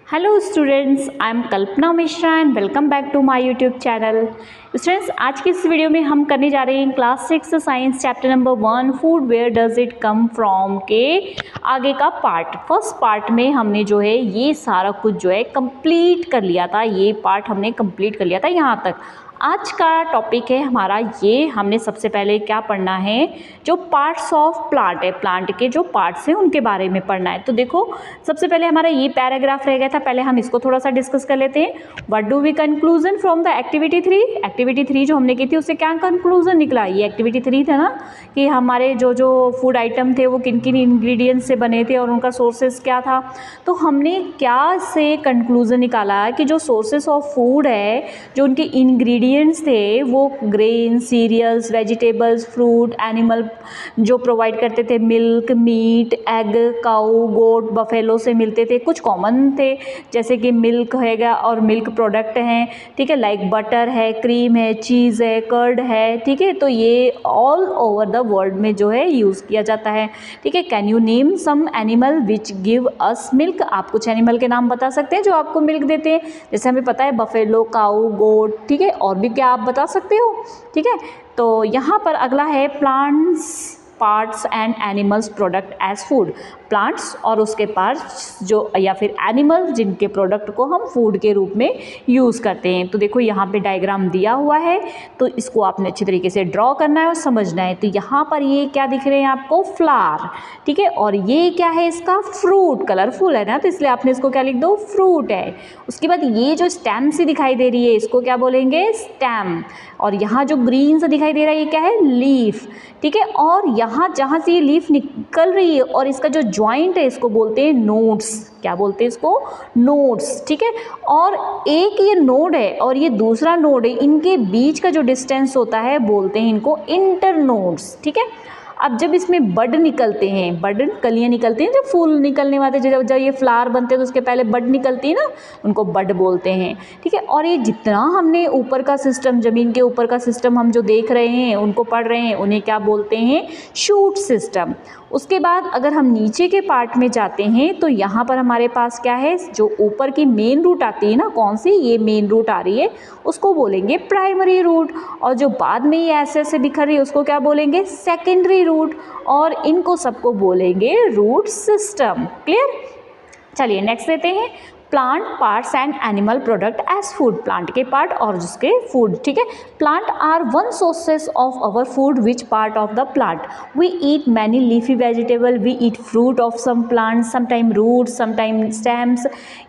Hello students, I am Kalpana Mishra and welcome back to my YouTube channel. Students, आज की इस video में हम करने जा रहे हैं class 6 science chapter number 1 food where does it come from के आगे का पार्ट। फर्स्ट पार्ट में हमने जो है ये सारा कुछ जो है कंप्लीट कर लिया था, ये पार्ट हमने कंप्लीट कर लिया था यहाँ तक। आज का टॉपिक है हमारा ये, हमने सबसे पहले क्या पढ़ना है, जो पार्ट्स ऑफ प्लांट है, प्लांट के जो पार्ट्स हैं उनके बारे में पढ़ना है। तो देखो, सबसे पहले हमारा ये पैराग्राफ रह गया था, पहले हम इसको थोड़ा सा डिस्कस कर लेते हैं। What do we conclusion from the activity 3? Activity 3 जो हमने की थी उससे क्या कंक्लूजन निकला? ये एक्टिविटी 3 था ना, कि हमारे जो जो फूड आइटम थे वो किन किन इंग्रेडिएंट्स से बने थे और उनका सोर्सेस क्या था। तो हमने क्या से कंक्लूजन निकाला कि जो सोर्सेस ऑफ फूड है, जो उनके इंग्रेडिएंट्स थे, वो grain, cereals, vegetables, fruit, animal जो प्रोवाइड करते थे, milk, meat, egg, cow, goat, buffalo से मिलते थे। कुछ कॉमन थे जैसे कि मिल्क हैगा और मिल्क प्रोडक्ट हैं, ठीक है, लाइक बटर है, क्रीम है, चीज़ है, कर्ड है, ठीक है। तो ये ऑल ओवर द वर्ल्ड में जो है यूज़ किया जाता है, ठीक है। Can you name some animal which give us milk? आप कुछ एनिमल के नाम बता सकते हैं जो आपको मिल्क देते हैं? जैसे हमें पता है बफेलो, काऊ, गोट, ठीक है। और भी क्या आप बता सकते हो? ठीक है। तो यहाँ पर अगला है plants parts and animals product as food. Plants और उसके पार्ट्स जो या फिर एनिमल्स जिनके प्रोडक्ट को हम फूड के रूप में यूज़ करते हैं। तो देखो यहाँ पे डायग्राम दिया हुआ है, तो इसको आपने अच्छी तरीके से ड्रॉ करना है और समझना है। तो यहाँ पर ये क्या दिख रहे हैं आपको? फ्लावर, ठीक है। और ये क्या है? इसका फ्रूट, कलरफुल है ना, तो इसलिए आपने इसको क्या लिख दो? फ्रूट है। उसके बाद ये जो स्टेम सी दिखाई दे रही है, इसको क्या बोलेंगे? स्टेम। और यहाँ जो ग्रीन सा दिखाई दे रहा है, ये क्या है? लीफ, ठीक है। और यहाँ जहाँ से ये लीफ निकल रही है और इसका जो जॉइंट है, इसको बोलते हैं नोड्स। क्या बोलते हैं इसको? नोड्स, ठीक है। और एक ये नोड है और ये दूसरा नोड है, इनके बीच का जो डिस्टेंस होता है बोलते हैं इनको इंटरनोड्स, ठीक है। अब जब इसमें बड निकलते हैं, बड कलियाँ निकलती हैं, जब फूल निकलने वाले, जब ये फ्लावर बनते हैं तो उसके पहले बड निकलती है ना, उनको बड बोलते हैं, ठीक है। और ये जितना हमने ऊपर का सिस्टम, ज़मीन के ऊपर का सिस्टम हम जो देख रहे हैं, उनको पढ़ रहे हैं, उन्हें क्या बोलते हैं? Shoot system. उसके बाद अगर हम नीचे के पार्ट में जाते हैं तो यहाँ पर हमारे पास क्या है? जो ऊपर की मेन रूट आती है ना, कौन सी? ये मेन रूट आ रही है, उसको बोलेंगे प्राइमरी रूट। और जो बाद में ये ऐसे ऐसे बिखर रही है उसको क्या बोलेंगे? Secondary root. और इनको सबको बोलेंगे रूट सिस्टम। क्लियर? चलिए नेक्स्ट लेते हैं, plant parts and animal product as food. Plant के पार्ट और जिसके फूड, ठीक है। Plant are one sources of our food which part of the plant? We eat many leafy vegetable, we eat fruit of some plant, sometime roots, sometime stems,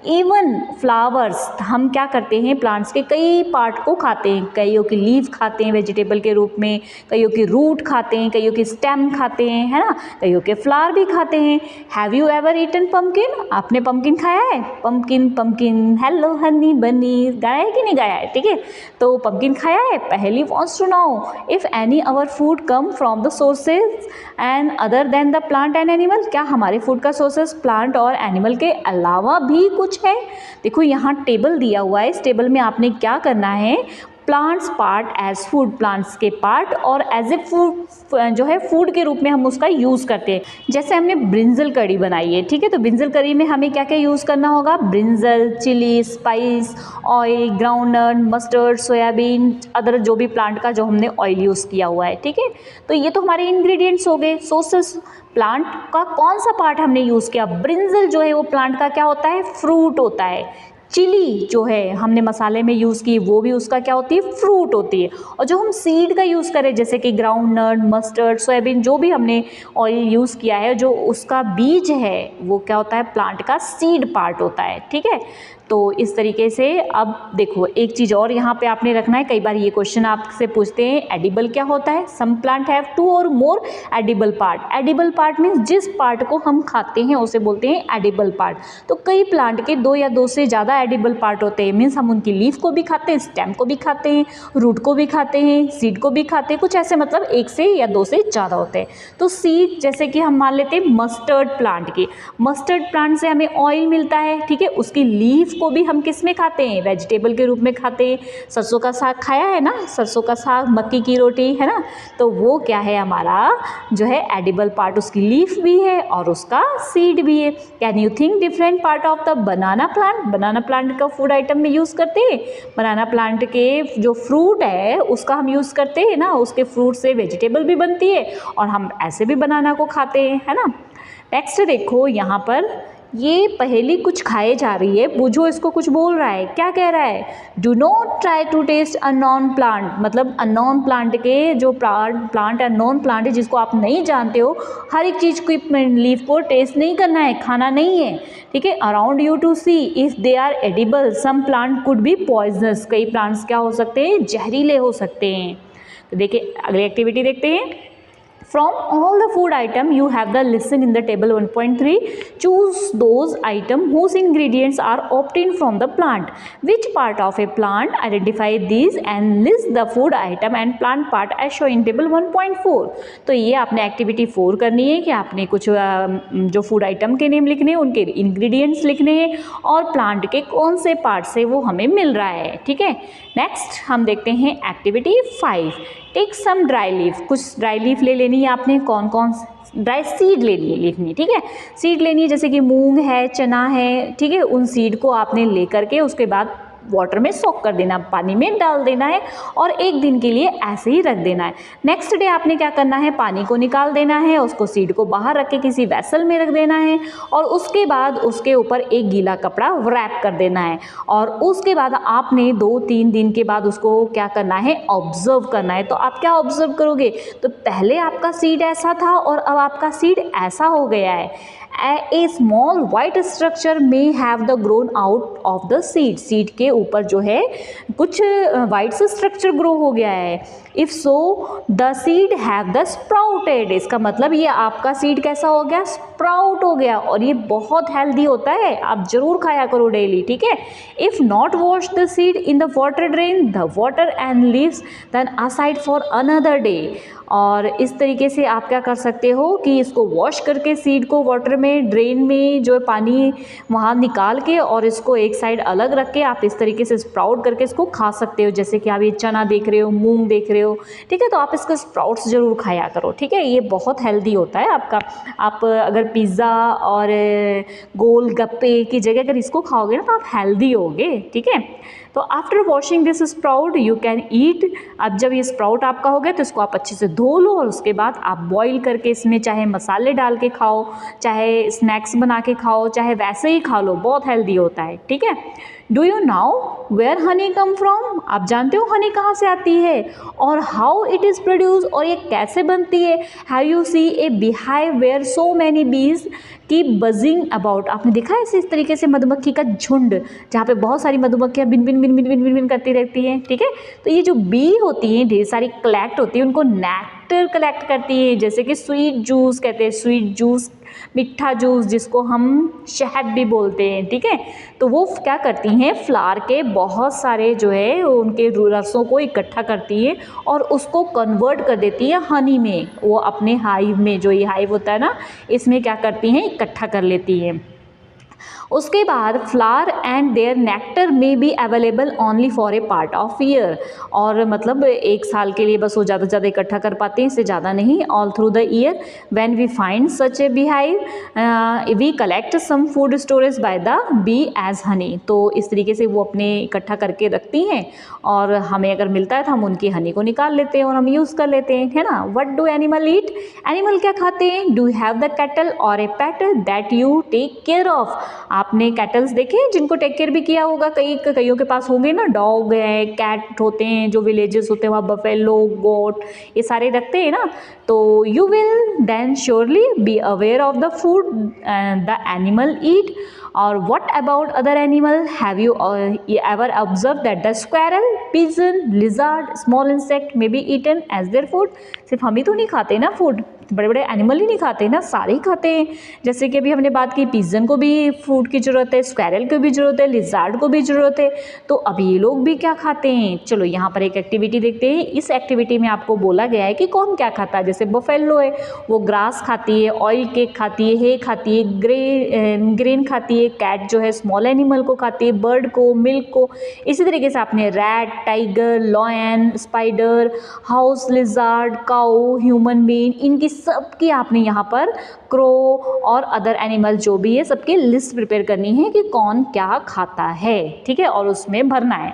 even flowers. हम क्या करते हैं? Plants के कई part को खाते हैं, कईयों की लीफ खाते हैं वेजिटेबल के रूप में, कईयों की रूट खाते हैं, कईयों की स्टेम खाते हैं, है ना, कईयों के फ्लावर भी खाते हैं। Have you ever eaten pumpkin? आपने पम्पकिन खाया है? पम्पकिन पम्पकिन हेलो हनी बनी, गाया है कि नहीं गाया है? ठीक है, तो पम्पकिन खाया है। पहली wants to know if any our food come from the sources and other than the plant and animal. क्या हमारे फूड का सोर्सेज प्लांट और एनिमल के अलावा भी कुछ है? देखो यहाँ टेबल दिया हुआ है, इस टेबल में आपने क्या करना है? Plants part as food, plants के पार्ट और एज ए फूड जो है फूड के रूप में हम उसका यूज़ करते हैं। जैसे हमने ब्रिंजल करी बनाई है, ठीक है, तो ब्रिंजल करी में हमें क्या क्या यूज़ करना होगा? Brinjal, chilli, spice, oil, groundnut, mustard, soyabean, other जो भी प्लांट का जो हमने ऑयल यूज़ किया हुआ है, ठीक है। तो ये तो हमारे इंग्रेडिएंट्स हो गए, सोर्सेस। प्लांट का कौन सा पार्ट हमने यूज़ किया? ब्रिंजल जो है वो प्लांट का क्या होता है? फ्रूट होता है। चिली जो है हमने मसाले में यूज़ की, वो भी उसका क्या होती है? फ्रूट होती है। और जो हम सीड का यूज़ करें, जैसे कि ग्राउंडनट, मस्टर्ड, सोयाबीन, जो भी हमने ऑयल यूज़ किया है, जो उसका बीज है वो क्या होता है? प्लांट का सीड पार्ट होता है, ठीक है। तो इस तरीके से अब देखो, एक चीज़ और यहाँ पे आपने रखना है, कई बार ये क्वेश्चन आपसे पूछते हैं एडिबल क्या होता है? Some plant have 2 or more edible part. Edible part means जिस पार्ट को हम खाते हैं उसे बोलते हैं एडिबल पार्ट। तो कई प्लांट के 2 या 2 से ज़्यादा एडिबल पार्ट होते हैं, मीन्स हम उनकी लीफ को भी खाते हैं, स्टेम को भी खाते हैं, रूट को भी खाते हैं, सीड को भी खाते हैं, कुछ ऐसे, मतलब 1 से या 2 से ज़्यादा होते हैं। तो सीड जैसे कि हम मान लेते हैं मस्टर्ड प्लांट की, मस्टर्ड प्लांट से हमें ऑयल मिलता है, ठीक है, उसकी लीफ को भी हम किस में खाते हैं, वेजिटेबल के रूप में खाते हैं। सरसों का साग खाया है ना, सरसों का साग, मक्की की रोटी, है ना, तो वो क्या है हमारा जो है एडिबल पार्ट, उसकी लीफ भी है और उसका सीड भी है। Can you think different part of the banana plant, banana plant का फूड आइटम में यूज़ करते हैं। बनाना प्लांट के जो फ्रूट है उसका हम यूज़ करते हैं ना, उसके फ्रूट से वेजिटेबल भी बनती है और हम ऐसे भी बनाना को खाते हैं, है ना। नेक्स्ट देखो यहाँ पर ये पहेली कुछ खाए जा रही है, बूझो इसको कुछ बोल रहा है, क्या कह रहा है, do not try to taste unknown plant, मतलब अननोन प्लांट के जो प्लांट अननोन प्लांट है जिसको आप नहीं जानते हो, हर एक चीज़ की लीफ को टेस्ट नहीं करना है, खाना नहीं है, ठीक है। Around you to see if they are edible, some plant could be poisonous, कई प्लांट्स क्या हो सकते हैं, जहरीले हो सकते हैं। तो देखिए अगली एक्टिविटी देखते हैं। From all the food item you have the listen in the table 1.3. Choose those item whose ingredients are obtained from the plant. Which part of a plant? Identify these and list the food item and plant part as shown in table 1.4. तो ये आपने activity 4 करनी है कि आपने कुछ जो food item के नेम लिखने हैं, उनके इंग्रेडिएंट्स लिखने हैं और प्लांट के कौन से पार्ट से वो हमें मिल रहा है, ठीक है। नेक्स्ट हम देखते हैं activity 5। Take some dry leaf, कुछ ड्राई लीफ ले लेनी है आपने, कौन कौन ड्राई सीड लेनी है, लिखनी, ठीक है। सीड लेनी है जैसे कि मूंग है, चना है, ठीक है, उन सीड को आपने ले करके उसके बाद वाटर में सोक कर देना, पानी में डाल देना है और एक दिन के लिए ऐसे ही रख देना है। नेक्स्ट डे आपने क्या करना है, पानी को निकाल देना है, उसको सीड को बाहर रख के किसी वेसल में रख देना है और उसके बाद उसके ऊपर एक गीला कपड़ा रैप कर देना है और उसके बाद आपने 2-3 दिन के बाद उसको क्या करना है, ऑब्जर्व करना है। तो आप क्या ऑब्जर्व करोगे, तो पहले आपका सीड ऐसा था और अब आपका सीड ऐसा हो गया है। A small white structure may have the grown out of the seed, seed के ऊपर जो है कुछ वाइट सा स्ट्रक्चर ग्रो हो गया है। If so the seed have the sprouted, इसका मतलब ये आपका सीड कैसा हो गया, स्प्राउट हो गया और ये बहुत हेल्दी होता है, आप जरूर खाया करो डेली, ठीक है। If not wash the seed in the water drain the water and leaves then aside for another day, और इस तरीके से आप क्या कर सकते हो कि इसको वॉश करके सीड को वाटर में, ड्रेन में जो पानी वहाँ निकाल के और इसको एक साइड अलग रख के आप इस तरीके से स्प्राउट करके इसको खा सकते हो। जैसे कि आप ये चना देख रहे हो, मूंग देख रहे हो, ठीक है, तो आप इसका स्प्राउट्स ज़रूर खाया करो, ठीक है। ये बहुत हेल्दी होता है आपका। आप अगर पिज़्ज़ा और गोल गप्पे की जगह अगर इसको खाओगे ना तो आप हेल्दी होगे, ठीक है। तो after washing this sprout you can eat, अब जब ये स्प्राउट आपका हो गया तो इसको आप अच्छे से धो लो और उसके बाद आप बॉईल करके इसमें चाहे मसाले डाल के खाओ, चाहे स्नैक्स बना के खाओ, चाहे वैसे ही खा लो, बहुत हेल्दी होता है, ठीक है। Do you now where honey come from, आप जानते हो हनी कहाँ से आती है और हाउ इट इज़ प्रोड्यूस, और ये कैसे बनती है। Have you see a beehive where so many bees keep buzzing about, आपने देखा है इस तरीके से मधुमक्खी का झुंड जहाँ पे बहुत सारी मधुमक्खियाँ बिन बिन बिन बिन बिन बिन बिन करती रहती हैं, ठीक है। तो ये जो बी होती हैं ढेर सारी कलेक्ट होती है, उनको नेक्टर कलेक्ट करती है, जैसे कि स्वीट जूस कहते हैं, स्वीट जूस, मीठा जूस जिसको हम शहद भी बोलते हैं, ठीक है। तो वो क्या करती हैं, फ्लावर के बहुत सारे जो है उनके रसों को इकट्ठा करती हैं और उसको कन्वर्ट कर देती है हनी में, वो अपने हाइव में, जो ये हाइव होता है ना, इसमें क्या करती हैं, इकट्ठा कर लेती हैं। उसके बाद फ्लावर एंड देयर नेक्टर में be available only for a part of year, और मतलब एक साल के लिए बस वो ज़्यादा से ज़्यादा इकट्ठा कर पाते हैं, इससे ज़्यादा नहीं। All through the year when we find such a beehive we collect some food storage by the bee as honey, तो इस तरीके से वो अपने इकट्ठा करके रखती हैं और हमें अगर मिलता है तो हम उनकी हनी को निकाल लेते हैं और हम यूज़ कर लेते हैं, है ना। What do animal eat, animal क्या खाते हैं। Do have the cattle or a pet that you take care of, आपने कैटल्स देखे जिनको टेक केयर भी किया होगा, कईयों के पास होंगे ना, डॉग है, कैट होते हैं, जो विलेजेस होते हैं वहाँ बफेलो, गोट, ये सारे रखते हैं ना। तो you will then surely be aware of the food the animal eat. और what about other animal, have you ever observe that the squirrel, pigeon, lizard, small insect may be eaten as their food, सिर्फ हम ही तो नहीं खाते ना food, बड़े बड़े animal ही नहीं खाते ना, सारे ही खाते हैं। जैसे कि अभी हमने बात की पिजन को भी फूड की ज़रूरत है, स्क्वैरल को भी ज़रूरत है, लिजार्ड को भी ज़रूरत है, तो अब ये लोग भी क्या खाते हैं। चलो यहाँ पर एक एक्टिविटी देखते हैं। इस एक्टिविटी में आपको बोला गया है कि कौन क्या खाता है। जैसे बफेलो है, वो ग्रास खाती है, ऑयल केक खाती है, हे खाती है, ग्रेन खाती है, कैट जो है स्मॉल एनिमल को खाती है, बर्ड को, मिल्क को। इसी तरीके से आपने rat, tiger, lion, spider, house lizard, cow, human being, इनकी सबकी आपने यहाँ पर क्रो और अदर एनिमल जो भी है सबकी लिस्ट प्रिपेयर करनी है कि कौन क्या खाता है, ठीक है, और उसमें भरना है।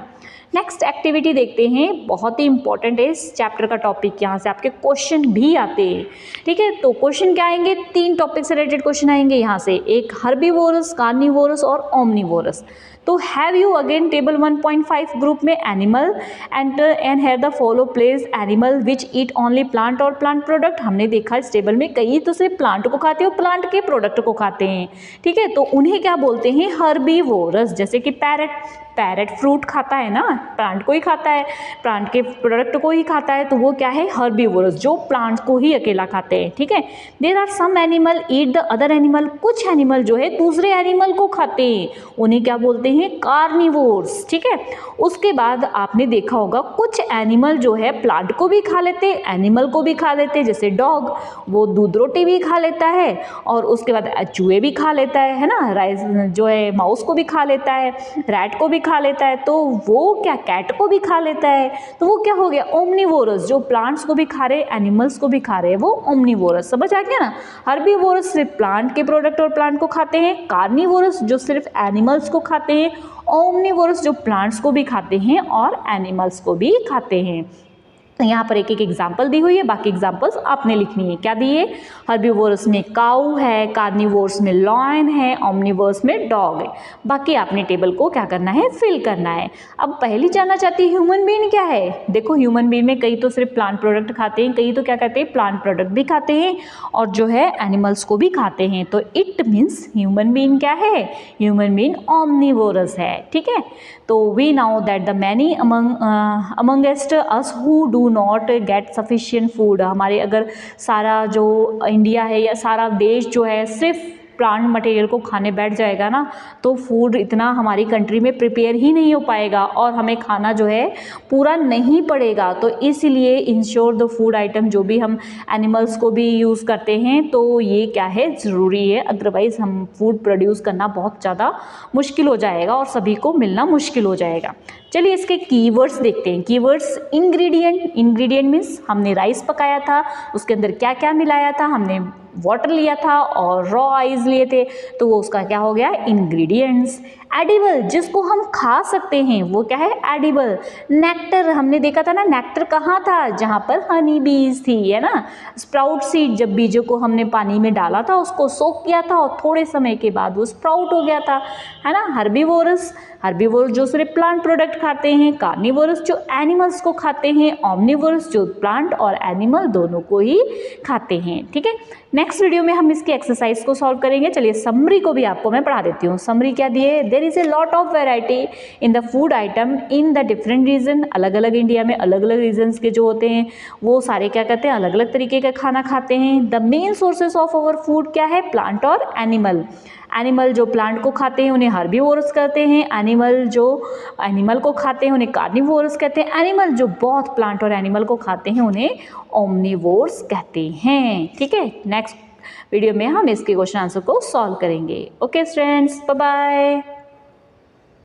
नेक्स्ट एक्टिविटी देखते हैं, बहुत ही इंपॉर्टेंट है इस चैप्टर का टॉपिक, यहाँ से आपके क्वेश्चन भी आते हैं, ठीक है। तो क्वेश्चन क्या आएंगे, 3 टॉपिक से रिलेटेड क्वेश्चन आएंगे यहाँ से, एक हर्बीवोरस, कार्निवोरस और ओमनीवोरस। तो have you again table 1.5 group में animal enter and have the follow place animal which eat only plant और प्लांट प्रोडक्ट। हमने देखा इस टेबल में कई तो सिर्फ प्लांट को खाते हैं और प्लांट के प्रोडक्ट को खाते हैं, ठीक है। तो उन्हें क्या बोलते हैं, हर्बीवोरस। जैसे कि पैरट फ्रूट खाता है ना, प्लांट को ही खाता है, प्लांट के प्रोडक्ट को ही खाता है, तो वो क्या है, हर्बीवोरस, जो प्लांट को ही अकेला खाते हैं, ठीक है। There are some animal eat the other animal, कुछ एनिमल जो है दूसरे एनिमल को खाते हैं, उन्हें क्या बोलते हैं, कार्निवोर्स, ठीक है। उसके बाद आपने देखा होगा कुछ एनिमल जो है प्लांट को भी खा लेते, एनिमल को भी खा लेते, जैसे डॉग, वो दूध रोटी भी खा लेता है, और उसके बाद चूहे भी खा लेता है ना, राइस जो है माउस को भी खा लेता है, रैट को भी खा लेता है, तो वो क्या, कैट को भी खा लेता है, तो वो क्या हो गया, ओमनीवोरस, जो प्लांट्स को भी खा रहे, एनिमल्स को भी खा रहे, वो ओमनीवोरस। समझ आ गया ना। हर्बीवोरस सिर्फ प्लांट के प्रोडक्ट और प्लांट को खाते हैं, कार्निवोरस जो सिर्फ एनिमल्स को खाते हैं, ओमनीवोरस जो प्लांट्स को भी खाते हैं और एनिमल्स को भी खाते हैं। तो यहाँ पर एक एक एग्जाम्पल दी हुई है, बाकी एग्जाम्पल्स आपने लिखनी है। क्या दिए, हर्बीवोरस में काऊ है, कार्निवोरस में लॉयन है, ओमनीवोरस में डॉग है। बाकी आपने टेबल को क्या करना है, फिल करना है। अब पहली जानना चाहती है ह्यूमन बीइंग क्या है। देखो ह्यूमन बीइंग में कई तो सिर्फ प्लांट प्रोडक्ट खाते हैं, कई तो क्या कहते हैं, प्लांट प्रोडक्ट भी खाते हैं और जो है एनिमल्स को भी खाते हैं। तो इट मीन्स ह्यूमन बीइंग क्या है, ह्यूमन बीइंग ओमनीवोरस है, ठीक है। तो we now that the many amongst us who do not get sufficient food, हमारे अगर सारा जो इंडिया है या सारा देश जो है सिर्फ प्लांट मटेरियल को खाने बैठ जाएगा ना, तो फूड इतना हमारी कंट्री में प्रिपेयर ही नहीं हो पाएगा और हमें खाना जो है पूरा नहीं पड़ेगा। तो इसलिए इंश्योर द फूड आइटम, जो भी हम एनिमल्स को भी यूज़ करते हैं, तो ये क्या है, ज़रूरी है, अदरवाइज़ हम फूड प्रोड्यूस करना बहुत ज़्यादा मुश्किल हो जाएगा और सभी को मिलना मुश्किल हो जाएगा। चलिए इसके कीवर्ड्स देखते हैं। कीवर्ड्स, इंग्रेडिएंट मीन्स हमने राइस पकाया था, उसके अंदर क्या क्या मिलाया था, हमने वाटर लिया था और रॉ आइज लिए थे, तो वो उसका क्या हो गया, इंग्रेडिएंट्स। एडिबल, जिसको हम खा सकते हैं, वो क्या है, एडिबल। नेक्टर, हमने देखा था ना, नेक्टर कहाँ था, जहाँ पर हनी बीज थी, है ना। स्प्राउट सीड, जब बीजों को हमने पानी में डाला था, उसको सोक किया था और थोड़े समय के बाद वो स्प्राउट हो गया था, है ना। हर्बीवोरस जो सिर्फ प्लांट प्रोडक्ट खाते हैं, कार्निवोरस जो एनिमल्स को खाते हैं, ओमनीवोरस जो प्लांट और एनिमल दोनों को ही खाते हैं, ठीक है। नेक्स्ट वीडियो में हम इसकी एक्सरसाइज को सॉल्व करेंगे। चलिए समरी को भी आपको मैं पढ़ा देती हूँ। समरी क्या दी है, there is a lot of variety in the food item in the different region. अलग अलग इंडिया में अलग अलग रीजन्स के जो होते हैं वो सारे क्या करते हैं, अलग अलग तरीके का खाना खाते हैं। The main sources of our food क्या है, प्लांट और एनिमल जो प्लांट को खाते हैं उन्हें हर्बीवोरस कहते हैं, एनिमल जो एनिमल को खाते हैं उन्हें कार्निवोरस कहते हैं, एनिमल जो बहुत प्लांट और एनिमल को खाते हैं उन्हें ओमनीवोरस कहते हैं, ठीक है। नेक्स्ट वीडियो में हम इसके क्वेश्चन आंसर को सॉल्व करेंगे। Okay students, bye bye.